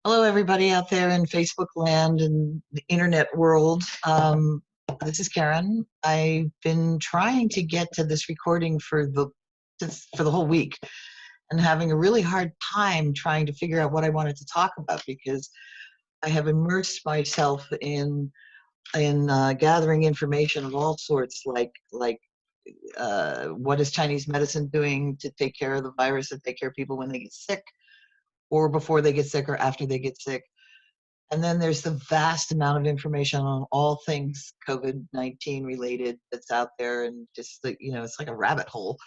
Hello, everybody out there in Facebook land and the internet world. This is Karen. I've been trying to get to this recording for the whole week and having a really hard time trying to figure out what I wanted to talk about because I have immersed myself in gathering information of all sorts, like what is Chinese medicine doing to take care of the virus, to take care of people when they get sick, or before they get sick, or after they get sick. And then there's the vast amount of information on all things COVID-19 related that's out there. And just, it's like a rabbit hole.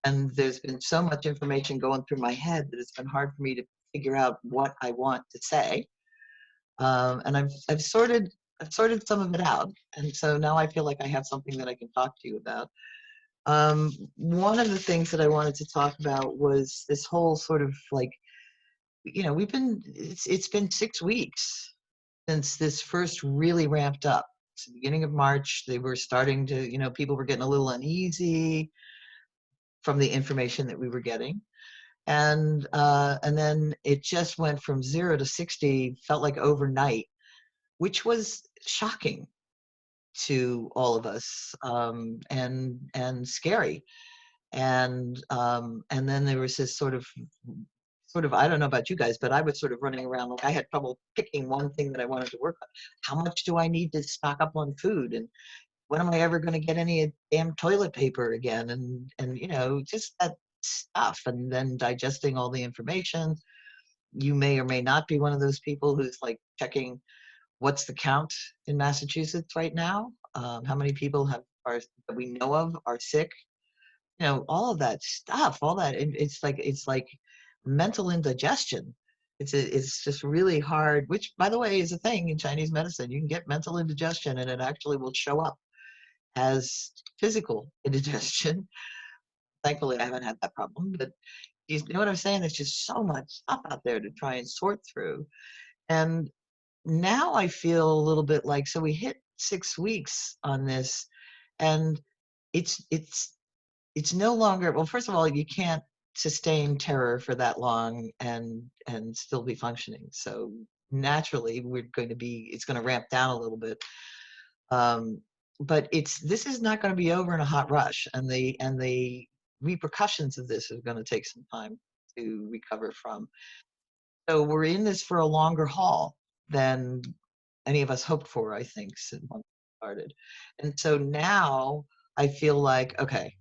And there's been so much information going through my head that it's been hard for me to figure out what I want to say. And I've sorted some of it out. And so now I feel like I have something that I can talk to you about. One of the things that I wanted to talk about was this whole sort of like, it's been 6 weeks since this first really ramped up. It's the beginning of March. They were starting to, people were getting a little uneasy from the information that we were getting. And then it just went from 0 to 60, felt like overnight, which was shocking to all of us, and scary. And then there was this sort of, I don't know about you guys, but I was sort of running around like I had trouble picking one thing that I wanted to work on. How much do I need to stock up on food? And when am I ever going to get any damn toilet paper again? And just that stuff. And then digesting all the information. You may or may not be one of those people who's like checking what's the count in Massachusetts right now. How many people that we know of are sick? All of that stuff, all that, it's like mental indigestion. It's just really hard, which by the way is a thing in Chinese medicine. You can get mental indigestion and it actually will show up as physical indigestion. Thankfully I haven't had that problem, but you know what I'm saying? There's just so much stuff out there to try and sort through. And now I feel a little bit like, so we hit 6 weeks on this, and it's it's it's no longer, well, first of all, you can't sustain terror for that long and still be functioning. So naturally it's going to ramp down a little bit. um, but this is not going to be over in a hot rush, and the repercussions of this are going to take some time to recover from. So we're in this for a longer haul than any of us hoped for, I think, since once it started. And so now I feel like, okay,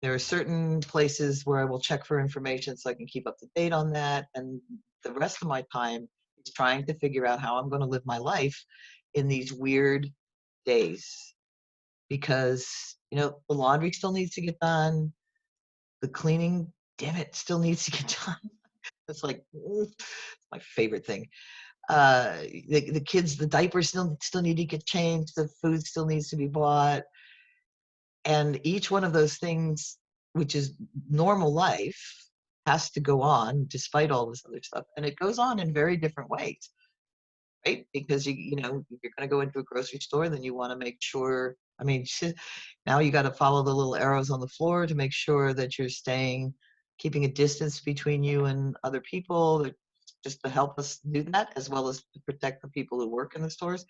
there are certain places where I will check for information so I can keep up to date on that. And the rest of my time is trying to figure out how I'm going to live my life in these weird days. Because, the laundry still needs to get done. The cleaning, damn it, still needs to get done. It's like, it's my favorite thing. The kids, the diapers still need to get changed, the food still needs to be bought, and each one of those things, which is normal life, has to go on despite all this other stuff, and it goes on in very different ways, right? Because if you're going to go into a grocery store, then you want to make sure, I mean, now you got to follow the little arrows on the floor to make sure that you're keeping a distance between you and other people, just to help us do that, as well as to protect the people who work in the stores.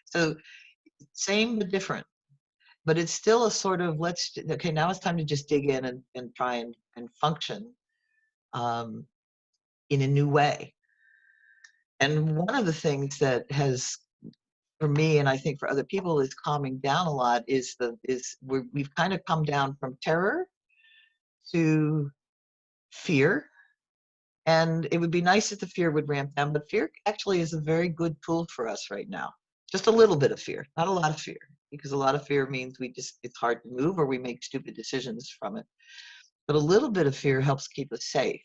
So same but different. But it's still a sort of, okay, now it's time to just dig in and try and function, um, in a new way. And one of the things that has, for me, and I think for other people, is calming down a lot we've kind of come down from terror to fear. And it would be nice if the fear would ramp down, but fear actually is a very good tool for us right now. Just a little bit of fear, not a lot of fear, because a lot of fear means it's hard to move or we make stupid decisions from it. But a little bit of fear helps keep us safe.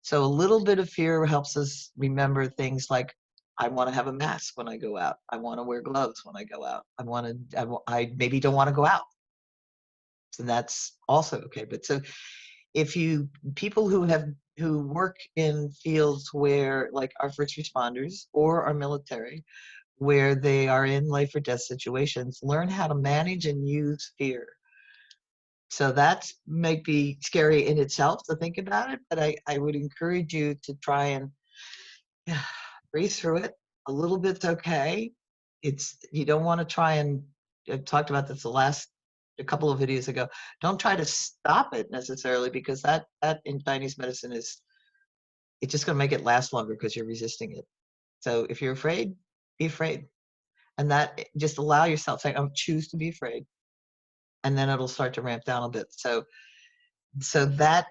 So a little bit of fear helps us remember things like, I want to have a mask when I go out. I want to wear gloves when I go out. I maybe don't want to go out. So that's also okay. But so if you people who work in fields where, like, our first responders or our military, where they are in life or death situations, learn how to manage and use fear. So that might be scary in itself to think about it, but I would encourage you to try and breathe through it. A little bit's okay. You don't want to try and, I talked about this a couple of videos ago. Don't try to stop it necessarily, because that in Chinese medicine it's just going to make it last longer because you're resisting it. So if you're afraid, be afraid. And that, just allow yourself, say, I choose to be afraid. And then it'll start to ramp down a bit. So that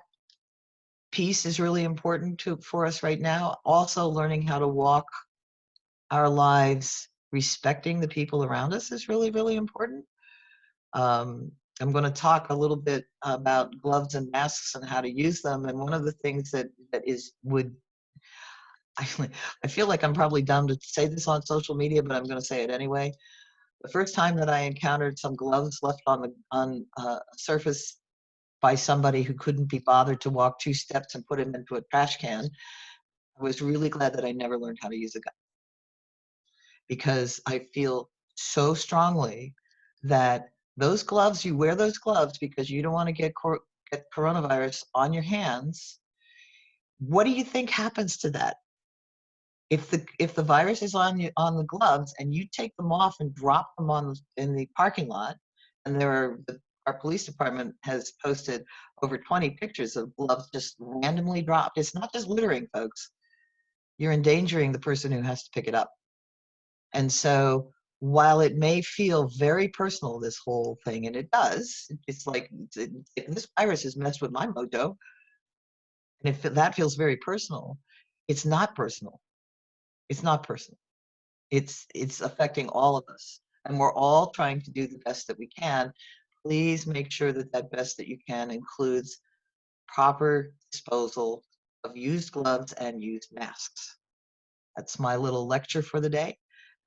piece is really important for us right now. Also, learning how to walk our lives respecting the people around us is really, really important. I'm going to talk a little bit about gloves and masks and how to use them. And one of the things that would I feel like I'm probably dumb to say this on social media, but I'm going to say it anyway. The first time that I encountered some gloves left on a surface by somebody who couldn't be bothered to walk 2 steps and put them into a trash can, I was really glad that I never learned how to use a gun, because I feel so strongly that those gloves, you wear those gloves because you don't want to get coronavirus on your hands. What do you think happens to that? If the virus is on the gloves and you take them off and drop them in the parking lot, and our police department has posted over 20 pictures of gloves just randomly dropped. It's not just littering, folks. You're endangering the person who has to pick it up. And so while it may feel very personal, this whole thing, and it does, it's like, this virus has messed with my mojo, and if that feels very personal, it's not personal. It's not personal. It's affecting all of us, and we're all trying to do the best that we can. Please make sure that that best that you can includes proper disposal of used gloves and used masks. That's my little lecture for the day.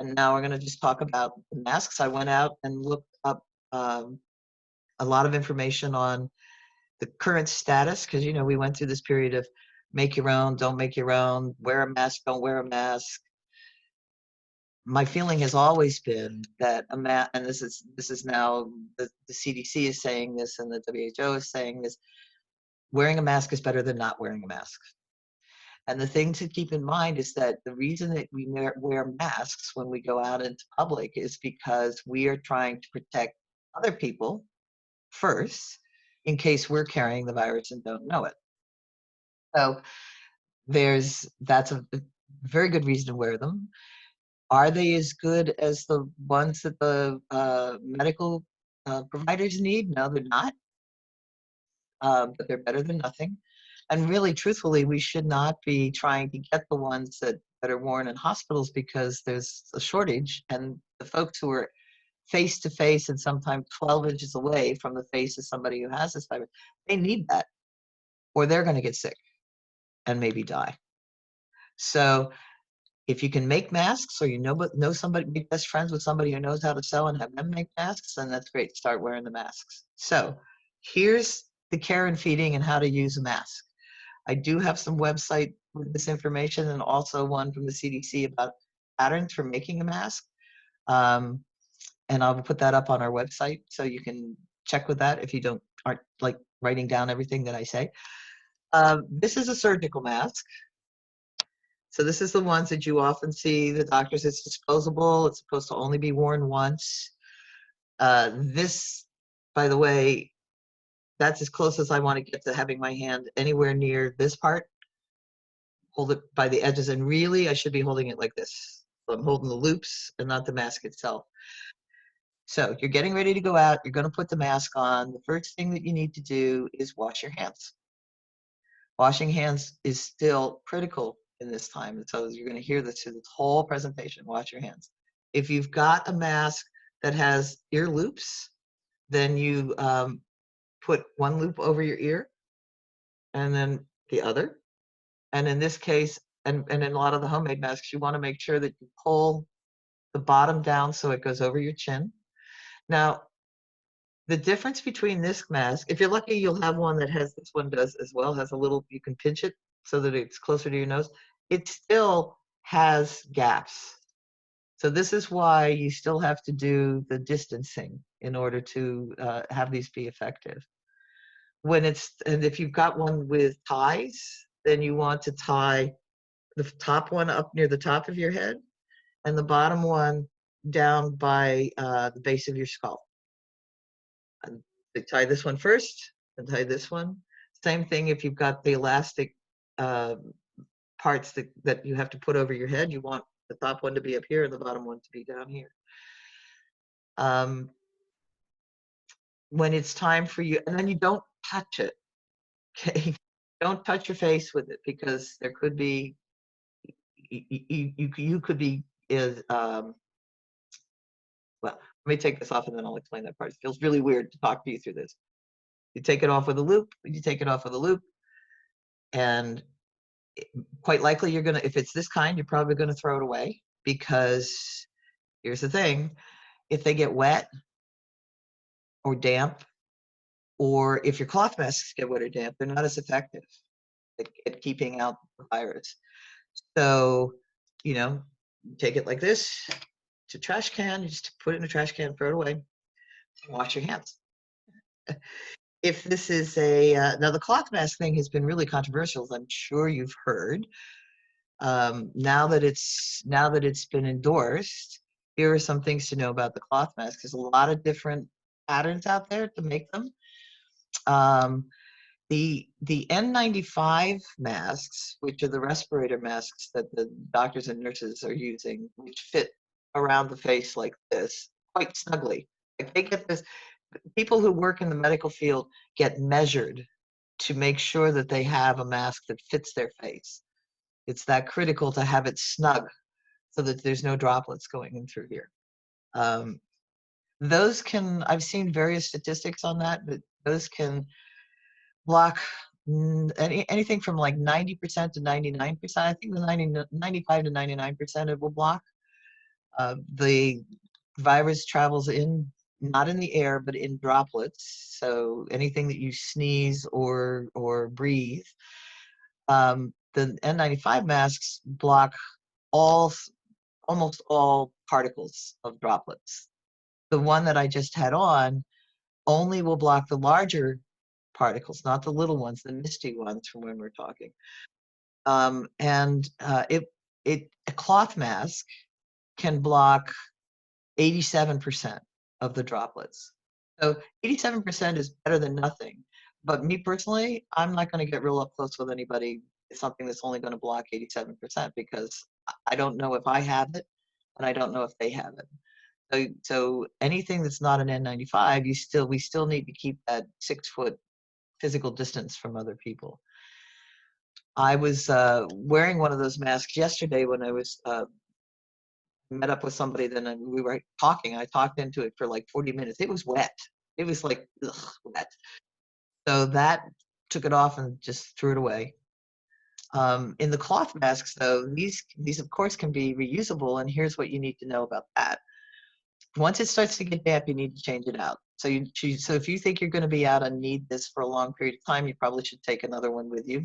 And now we're going to just talk about the masks. I went out and looked up a lot of information on the current status, because we went through this period of make your own, don't make your own, wear a mask, don't wear a mask. My feeling has always been that and this is now the CDC is saying this, and the WHO is saying this, wearing a mask is better than not wearing a mask. And the thing to keep in mind is that the reason that we wear masks when we go out into public is because we are trying to protect other people first, in case we're carrying the virus and don't know it. So that's a very good reason to wear them. Are they as good as the ones that the medical providers need? No, they're not. But they're better than nothing. And really, truthfully, we should not be trying to get the ones that are worn in hospitals, because there's a shortage, and the folks who are face to face and sometimes 12 inches away from the face of somebody who has this virus, they need that, or they're going to get sick and maybe die. So if you can make masks, or know somebody, be best friends with somebody who knows how to sew and have them make masks, then that's great. Start wearing the masks. So here's the care and feeding and how to use a mask. I do have some website with this information, and also one from the CDC about patterns for making a mask. And I'll put that up on our website, so you can check with that if you aren't like writing down everything that I say. This is a surgical mask. So this is the ones that you often see the doctors. It's disposable. It's supposed to only be worn once. This, by the way, that's as close as I want to get to having my hand anywhere near this part. Hold it by the edges, and really I should be holding it like this. So I'm holding the loops and not the mask itself. So you're getting ready to go out. You're going to put the mask on. The first thing that you need to do is wash your hands. Washing hands is still critical in this time. And so you're going to hear this through this whole presentation. Wash your hands. If you've got a mask that has ear loops, then you put one loop over your ear and then the other. And in this case, and in a lot of the homemade masks, you want to make sure that you pull the bottom down so it goes over your chin. Now, the difference between this mask, if you're lucky, you'll have one that has, this one does as well, has a little, you can pinch it so that it's closer to your nose. It still has gaps. So this is why you still have to do the distancing in order to have these be effective. And if you've got one with ties, then you want to tie the top one up near the top of your head, and the bottom one down by the base of your skull. And tie this one first, and tie this one. Same thing if you've got the elastic uh, parts that you have to put over your head. You want the top one to be up here and the bottom one to be down here. When it's time for you, and then you don't touch it, okay? Don't touch your face with it because there could be, you could be, well, let me take this off and then I'll explain that part. It feels really weird to talk to you through this. You take it off with a loop, you take it off with a loop, and quite likely you're gonna, if it's this kind, you're probably gonna throw it away because here's the thing, if they get wet or damp, or if your cloth masks get wet or damp, they're not as effective at keeping out the virus. So, you know, take it like this to trash can, you just put it in a trash can, throw it away, wash your hands. If this is a, now the cloth mask thing has been really controversial, as I'm sure you've heard. Now that it's been endorsed, here are some things to know about the cloth mask. There's a lot of different patterns out there to make them. The N95 masks, which are the respirator masks that the doctors and nurses are using, which fit around the face like this, quite snugly. Like they get this, people who work in the medical field get measured to make sure that they have a mask that fits their face. It's that critical to have it snug so that there's no droplets going in through here. Those can, I've seen various statistics on that, but those can block anything from like 90% to 99%. I think the 95 to 99% it will block. The virus travels in, not in the air, but in droplets. So anything that you sneeze or breathe. The N95 masks block almost all particles of droplets. The one that I just had on only will block the larger particles, not the little ones, the misty ones from when we're talking. A cloth mask can block 87% of the droplets. So 87% is better than nothing. But me personally, I'm not going to get real up close with anybody. It's something that's only going to block 87% because I don't know if I have it, and I don't know if they have it. So anything that's not an N95, we still need to keep that 6-foot physical distance from other people. I was wearing one of those masks yesterday when I was met up with somebody. Then we were talking. I talked into it for like 40 minutes. It was wet. It was like wet. So that took it off and just threw it away. In the cloth masks, though, these of course can be reusable. And here's what you need to know about that. Once it starts to get damp, you need to change it out. So if you think you're going to be out and need this for a long period of time, you probably should take another one with you.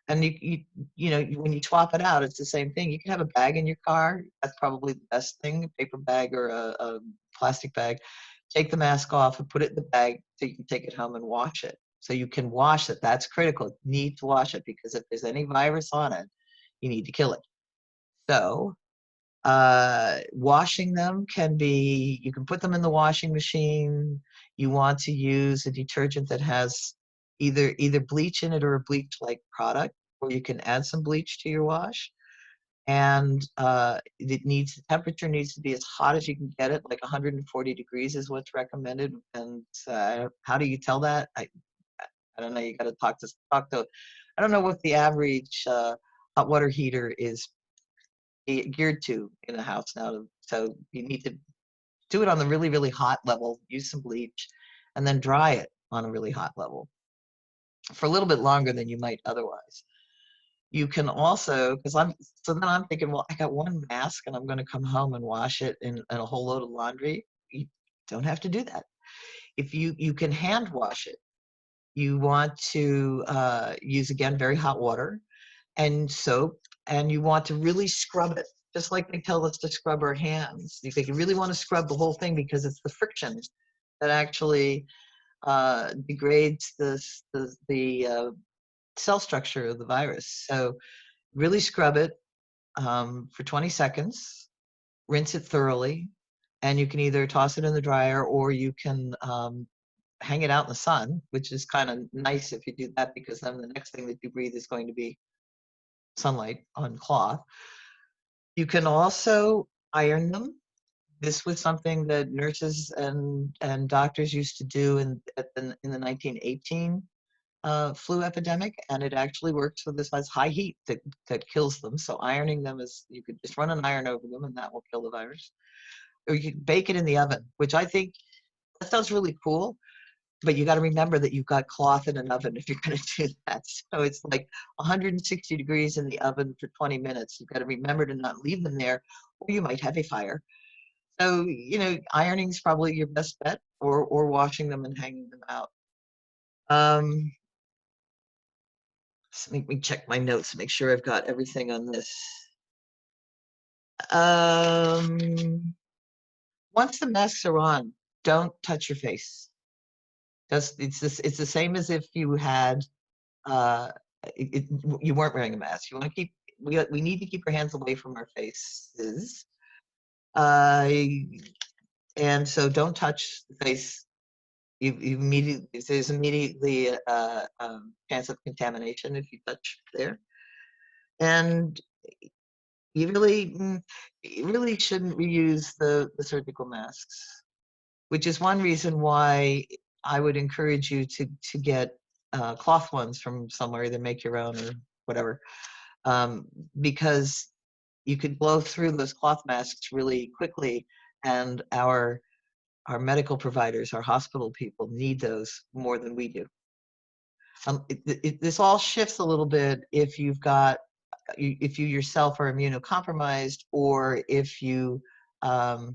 And you know, when you swap it out, it's the same thing. You can have a bag in your car. That's probably the best thing, a paper bag or a plastic bag. Take the mask off and put it in the bag so you can take it home and wash it. So you can wash it. That's critical. You need to wash it because if there's any virus on it, you need to kill it. So washing them can be, you can put them in the washing machine. You want to use a detergent that has either bleach in it or a bleach-like product, or you can add some bleach to your wash. And the temperature needs to be as hot as you can get it, like 140 degrees is what's recommended. And how do you tell that? I don't know. You got to talk to. I don't know what the average hot water heater is geared to in a house now. So you need to do it on the really, really hot level, use some bleach, and then dry it on a really hot level for a little bit longer than you might otherwise. You can also, so then I'm thinking, well, I got one mask and I'm going to come home and wash it in a whole load of laundry. You don't have to do that. If you can hand wash it, you want to use, again, very hot water and soap, and you want to really scrub it, just like they tell us to scrub our hands. You think you really want to scrub the whole thing because it's the friction that actually degrades the cell structure of the virus. So really scrub it for 20 seconds, rinse it thoroughly, and you can either toss it in the dryer or you can hang it out in the sun, which is kind of nice if you do that because then the next thing that you breathe is going to be sunlight on cloth. You can also iron them. This was something that nurses and doctors used to do in the 1918 flu epidemic, and it actually works for this has high heat that kills them. So ironing them is you could just run an iron over them, and that will kill the virus. Or you could bake it in the oven, which I think that sounds really cool. But you got to remember that you've got cloth in an oven if you're going to do that. So it's like 160 degrees in the oven for 20 minutes. You've got to remember to not leave them there, or you might have a fire. So, ironing is probably your best bet, or washing them and hanging them out. Um, so make me check my notes, make sure I've got everything on this. Once the masks are on, don't touch your face. It's the same as if you had uh, you weren't wearing a mask. You want to keep we need to keep our hands away from our faces. Uh, and so don't touch the face. You immediately there's immediately a chance of contamination if you touch there, and you really shouldn't reuse the surgical masks, which is one reason why I would encourage you to get cloth ones from somewhere, either make your own or whatever, um, because you could blow through those cloth masks really quickly, and our medical providers, our hospital people need those more than we do. This all shifts a little bit if if you yourself are immunocompromised, or if you are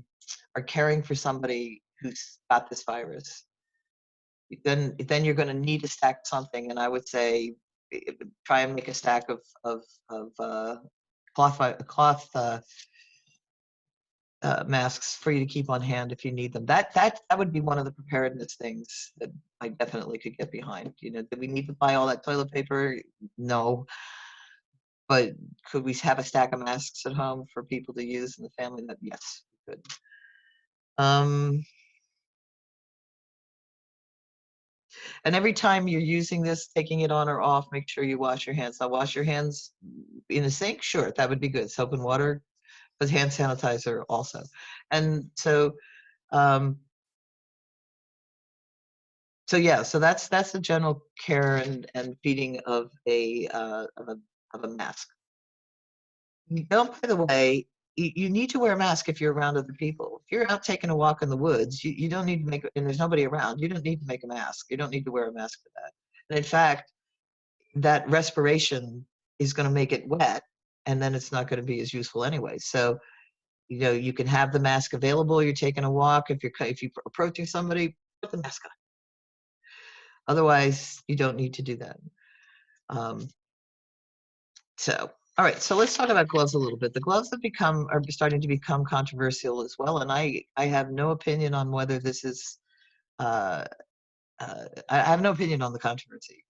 caring for somebody who's got this virus. Then you're going to need to stack something, and I would say try and make a stack of cloth masks for you to keep on hand if you need them. That would be one of the preparedness things that I definitely could get behind. Do we need to buy all that toilet paper? No, but could we have a stack of masks at home for people to use in the family? That yes, we could. Um, and every time you're using this, taking it on or off, make sure you wash your hands. Now, wash your hands in a sink, sure, that would be good. Soap and water, but hand sanitizer also. And um, so yeah, so that's the general care and feeding of a mask. You don't, by the way, you need to wear a mask if you're around other people. If you're out taking a walk in the woods, you don't need to make, and there's nobody around, you don't need to make a mask. You don't need to wear a mask for that. And in fact, that respiration is going to make it wet, and then it's not going to be as useful anyway. So, you can have the mask available. You're taking a walk. If you're approaching somebody, put the mask on. Otherwise, you don't need to do that. Um, So, all right, so let's talk about gloves a little bit. The gloves are starting to become controversial as well, and I have no opinion on whether this is. Uh, I have no opinion on the controversy,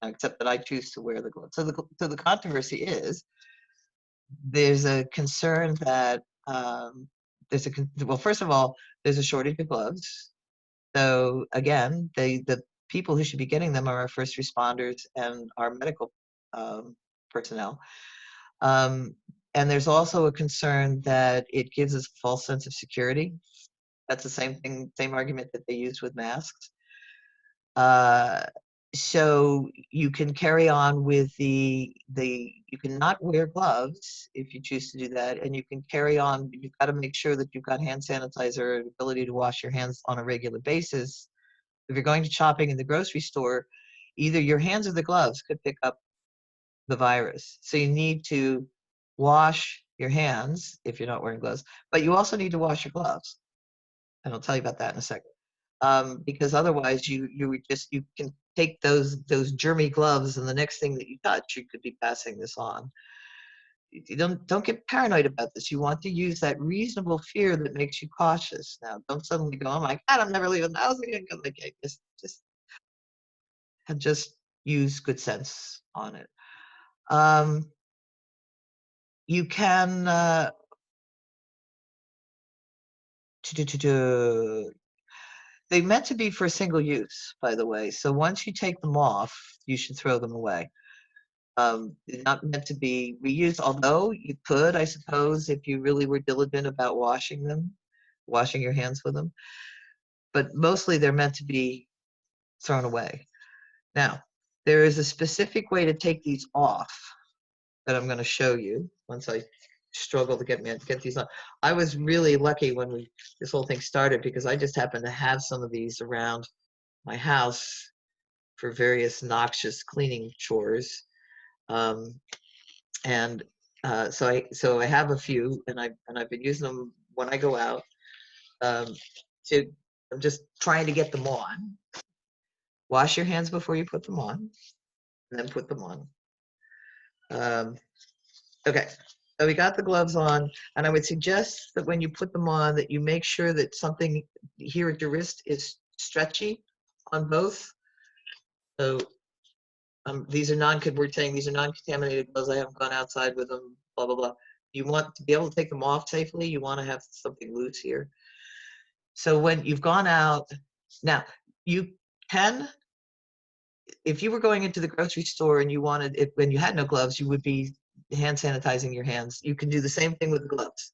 except that I choose to wear the gloves. So the controversy is there's a concern that well, first of all, there's a shortage of gloves. So again, the people who should be getting them are our first responders and our medical personnel. Um, and there's also a concern that it gives us a false sense of security. That's the same argument that they used with masks. Uh, so you can carry on with you can not wear gloves if you choose to do that, and you can carry on. You've got to make sure that you've got hand sanitizer, ability to wash your hands on a regular basis. If you're going to shopping in the grocery store, either your hands or the gloves could pick up the virus. So you need to wash your hands if you're not wearing gloves, but you also need to wash your gloves. And I'll tell you about that in a second. Because otherwise you can take those germy gloves, and the next thing that you touch, you could be passing this on. You don't get paranoid about this. You want to use that reasonable fear that makes you cautious. Now, don't suddenly go, "Oh my God, I'm never leaving the house again." Like, just use good sense on it. Um, you can they meant to be for single use, by the way. So once you take them off, you should throw them away. They're not meant to be reused, although you could, I suppose, if you really were diligent about washing them, washing your hands with them. But mostly they're meant to be thrown away. Now, there is a specific way to take these off that I'm going to show you once I struggle to get these on. I was really lucky when this whole thing started because I just happened to have some of these around my house for various noxious cleaning chores. And so I have a few, and I've been using them when I go out. Um, I'm just trying to get them on. Wash your hands before you put them on, and then put them on. Okay, so we got the gloves on, and I would suggest that when you put them on, that you make sure that something here at your wrist is stretchy on both. So these are we're saying these are non-contaminated gloves. I haven't gone outside with them, blah, blah, blah. You want to be able to take them off safely. You want to have something loose here. So when you've gone out, now you can, if you were going into the grocery store and you wanted, when you had no gloves, you would be hand sanitizing your hands. You can do the same thing with the gloves.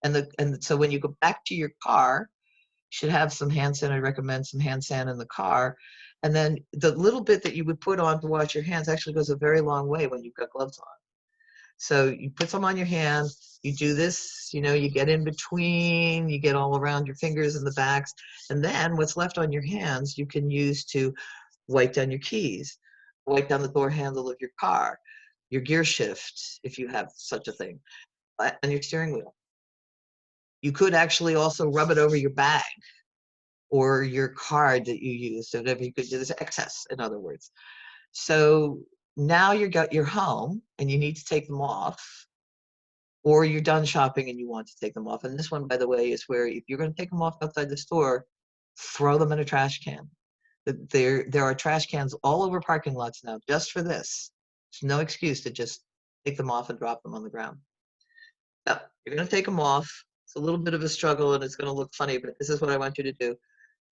And so when you go back to your car, you should have some hand sand. I recommend some hand sand in the car. And then the little bit that you would put on to wash your hands actually goes a very long way when you've got gloves on. So you put some on your hand, you do this, you get in between, you get all around your fingers and the backs, and then what's left on your hands you can use to wipe down your keys, wipe down the door handle of your car, your gear shift, if you have such a thing, and your steering wheel. You could actually also rub it over your bag or your card that you use, so that you could do this excess, in other words. So now you're home and you need to take them off, or you're done shopping and you want to take them off. And this one, by the way, is where if you're going to take them off outside the store, throw them in a trash can. There are trash cans all over parking lots now just for this. There's no excuse to just take them off and drop them on the ground. Now, you're going to take them off. It's a little bit of a struggle and it's going to look funny, but this is what I want you to do.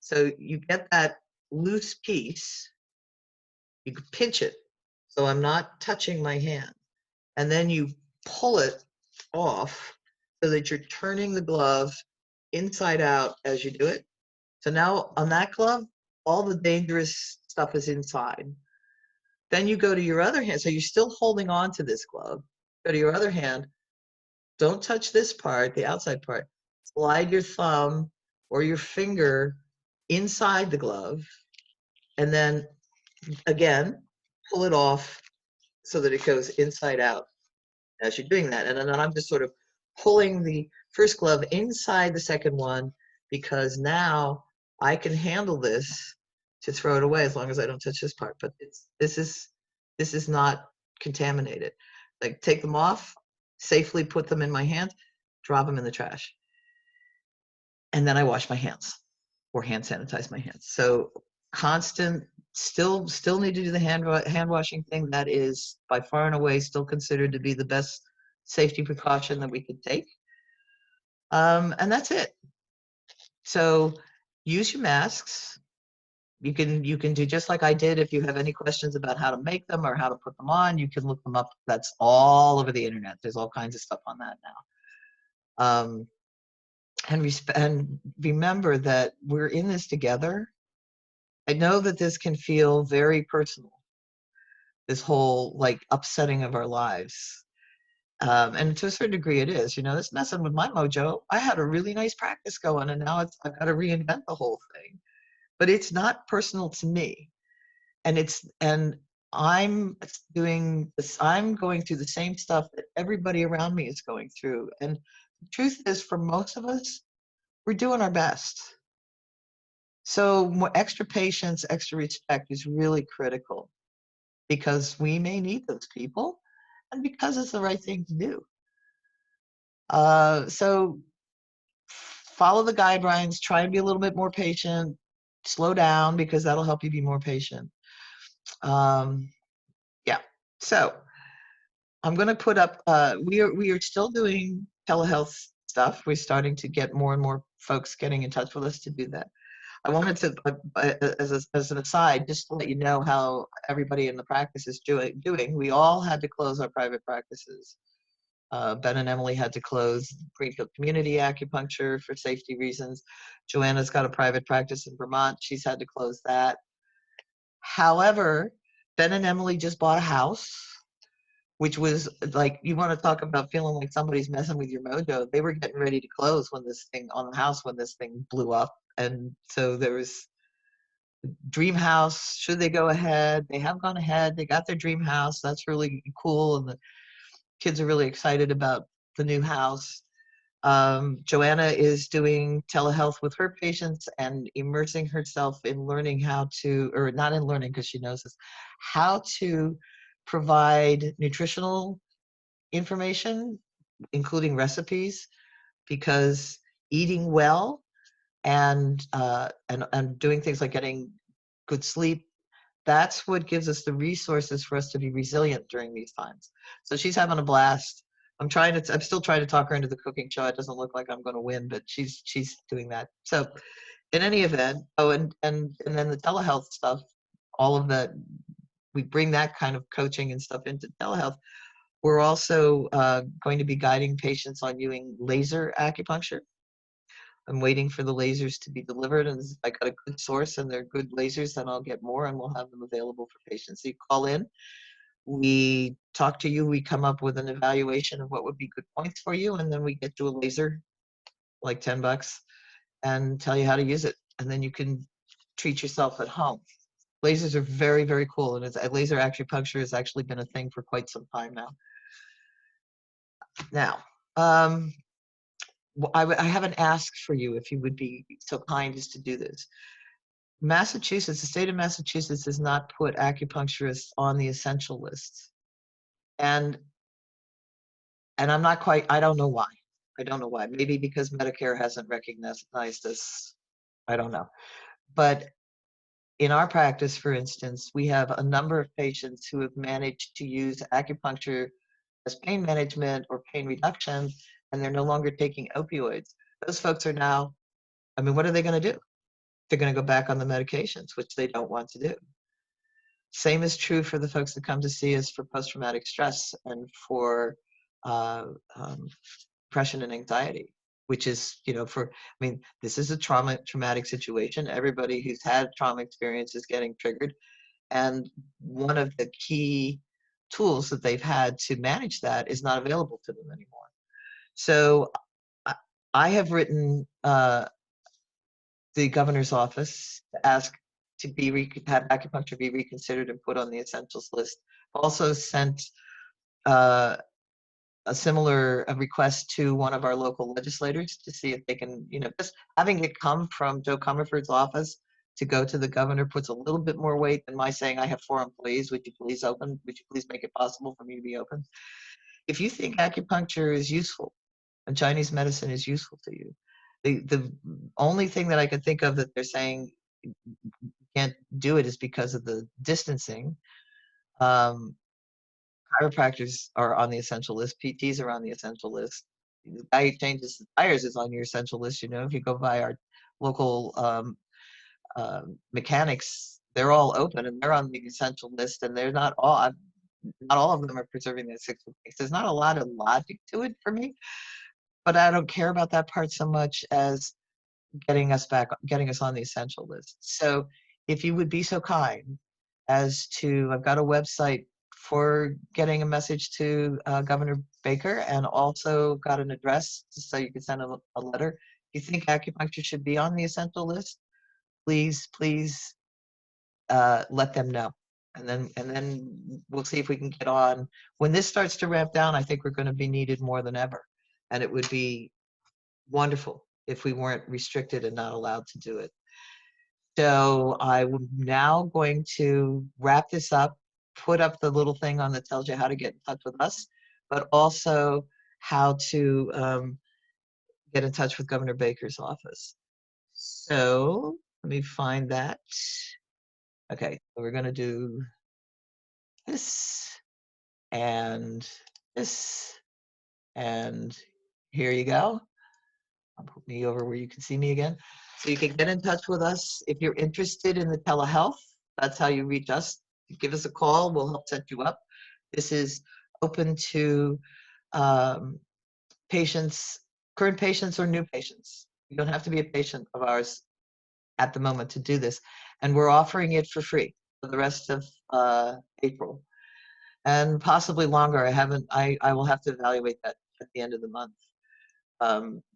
So you get that loose piece, you can pinch it so I'm not touching my hand, and then you pull it off so that you're turning the glove inside out as you do it. So now on that glove, all the dangerous stuff is inside. Then you go to your other hand, so you're still holding on to this glove. Go to your other hand, don't touch this part, the outside part. Slide your thumb or your finger inside the glove, and then again, pull it off so that it goes inside out as you're doing that. And then I'm just sort of pulling the first glove inside the second one, because now I can handle this to throw it away as long as I don't touch this part. But this is not contaminated. Like, take them off, safely put them in my hand, drop them in the trash. And then I wash my hands or hand sanitize my hands. So constant, still need to do the hand washing thing. That is by far and away still considered to be the best safety precaution that we could take. And that's it. So use your masks. You can do just like I did. If you have any questions about how to make them or how to put them on, you can look them up. That's all over the internet. There's all kinds of stuff on that now. And remember that we're in this together. I know that this can feel very personal, this whole like upsetting of our lives. And to a certain degree it is, it's messing with my mojo. I had a really nice practice going and now I've got to reinvent the whole thing. But it's not personal to me. And I'm doing this, I'm going through the same stuff that everybody around me is going through. And the truth is, for most of us, we're doing our best. So more extra patience, extra respect is really critical, because we may need those people and because it's the right thing to do. So follow the guidelines, try and be a little bit more patient, slow down, because that'll help you be more patient. Yeah, so I'm going to put up, we are still doing telehealth stuff. We're starting to get more and more folks getting in touch with us to do that. I wanted to, as an aside, just to let you know how everybody in the practice is doing. We all had to close our private practices. Ben and Emily had to close Greenfield Community Acupuncture for safety reasons. Joanna's got a private practice in Vermont. She's had to close that. However, Ben and Emily just bought a house, which was like, you want to talk about feeling like somebody's messing with your mojo. They were getting ready to close when this thing on the house, when this thing blew up. And so there was dream house. Should they go ahead? They have gone ahead. They got their dream house. That's really cool. And the kids are really excited about the new house. Joanna is doing telehealth with her patients and immersing herself in learning how to, or not in learning because she knows this, how to provide nutritional information, including recipes, because eating well and doing things like getting good sleep, that's what gives us the resources for us to be resilient during these times. So she's having a blast. I'm still trying to talk her into the cooking show. It doesn't look like I'm going to win, but she's doing that. So in any event, and then the telehealth stuff, all of that, we bring that kind of coaching and stuff into telehealth. We're also going to be guiding patients on using laser acupuncture. I'm waiting for the lasers to be delivered, and if I got a good source and they're good lasers, then I'll get more and we'll have them available for patients. So you call in, we talk to you, we come up with an evaluation of what would be good points for you, and then we get you a laser, like $10, and tell you how to use it. And then you can treat yourself at home. Lasers are very, very cool, and laser acupuncture has actually been a thing for quite some time now. Now, I have an ask for you, if you would be so kind as to do this. Massachusetts, the state of Massachusetts does not put acupuncturists on the essential list. And I'm not quite, I don't know why. I don't know why. Maybe because Medicare hasn't recognized this. I don't know. But in our practice, for instance, we have a number of patients who have managed to use acupuncture as pain management or pain reduction, and they're no longer taking opioids. Those folks are now, I mean, what are they going to do? They're going to go back on the medications, which they don't want to do. Same is true for the folks that come to see us for post-traumatic stress and for depression and anxiety, which is, I mean, this is a traumatic situation. Everybody who's had trauma experience is getting triggered. And one of the key tools that they've had to manage that is not available to them anymore. So I have written the governor's office to ask to have acupuncture be reconsidered and put on the essentials list. Also sent a similar request to one of our local legislators to see if they can, just having it come from Joe Comerford's office to go to the governor puts a little bit more weight than my saying, I have 4 employees, would you please open? Would you please make it possible for me to be open? If you think acupuncture is useful and Chinese medicine is useful to you, the only thing that I could think of that they're saying you can't do it is because of the distancing. Chiropractors are on the essential list. PTs are on the essential list. The guy who changes the tires is on your essential list. If you go by our local mechanics, they're all open and they're on the essential list, and they're not all of them are preserving their 6 foot. There's not a lot of logic to it for me, but I don't care about that part so much as getting us on the essential list. So if you would be so kind as to, I've got a website for getting a message to Governor Baker, and also got an address so you can send a letter. If you think acupuncture should be on the essential list, please let them know. And then we'll see if we can get on. When this starts to ramp down, I think we're going to be needed more than ever. And it would be wonderful if we weren't restricted and not allowed to do it. So I'm now going to wrap this up, put up the little thing on that tells you how to get in touch with us, but also how to get in touch with Governor Baker's office. So let me find that. Okay, so we're going to do this, and this, and here you go. I'll put me over where you can see me again. So you can get in touch with us if you're interested in the telehealth. That's how you reach us. Give us a call. We'll help set you up. This is open to um, patients, current patients or new patients. You don't have to be a patient of ours at the moment to do this. And we're offering it for free for the rest of April and possibly longer. I will have to evaluate that at the end of the month.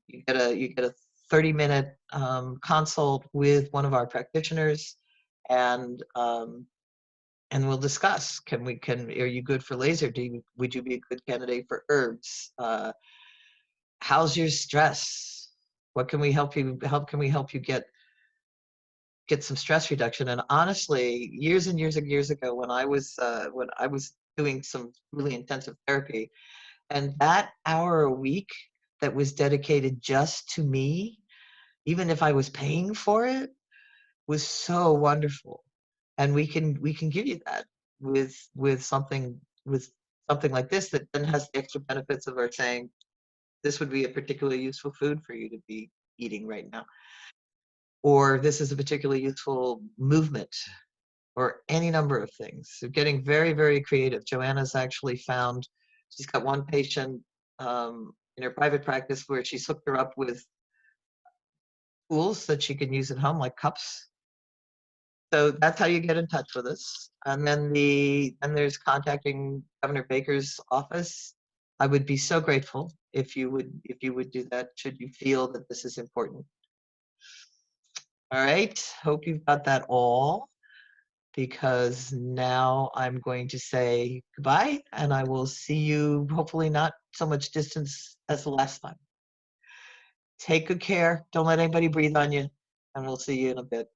You get a 30-minute consult with one of our practitioners, and we'll discuss. Are you good for laser? Would you be a good candidate for herbs? How's your stress? What can we help you Can we help you get some stress reduction? And honestly, years and years and years ago, when I was doing some really intensive therapy, and that hour a week that was dedicated just to me, even if I was paying for it, was so wonderful. And we can give you that with something like this that then has the extra benefits of our saying this would be a particularly useful food for you to be eating right now, or this is a particularly useful movement, or any number of things. So getting very, very creative. Joanna's actually found, she's got one patient in her private practice where she's hooked her up with tools that she can use at home, like cups. So that's how you get in touch with us. And then there's contacting Governor Baker's office. I would be so grateful if you would do that, should you feel that this is important. All right. Hope you've got that all, because now I'm going to say goodbye, and I will see you hopefully not so much distance as the last time. Take good care. Don't let anybody breathe on you, and we'll see you in a bit.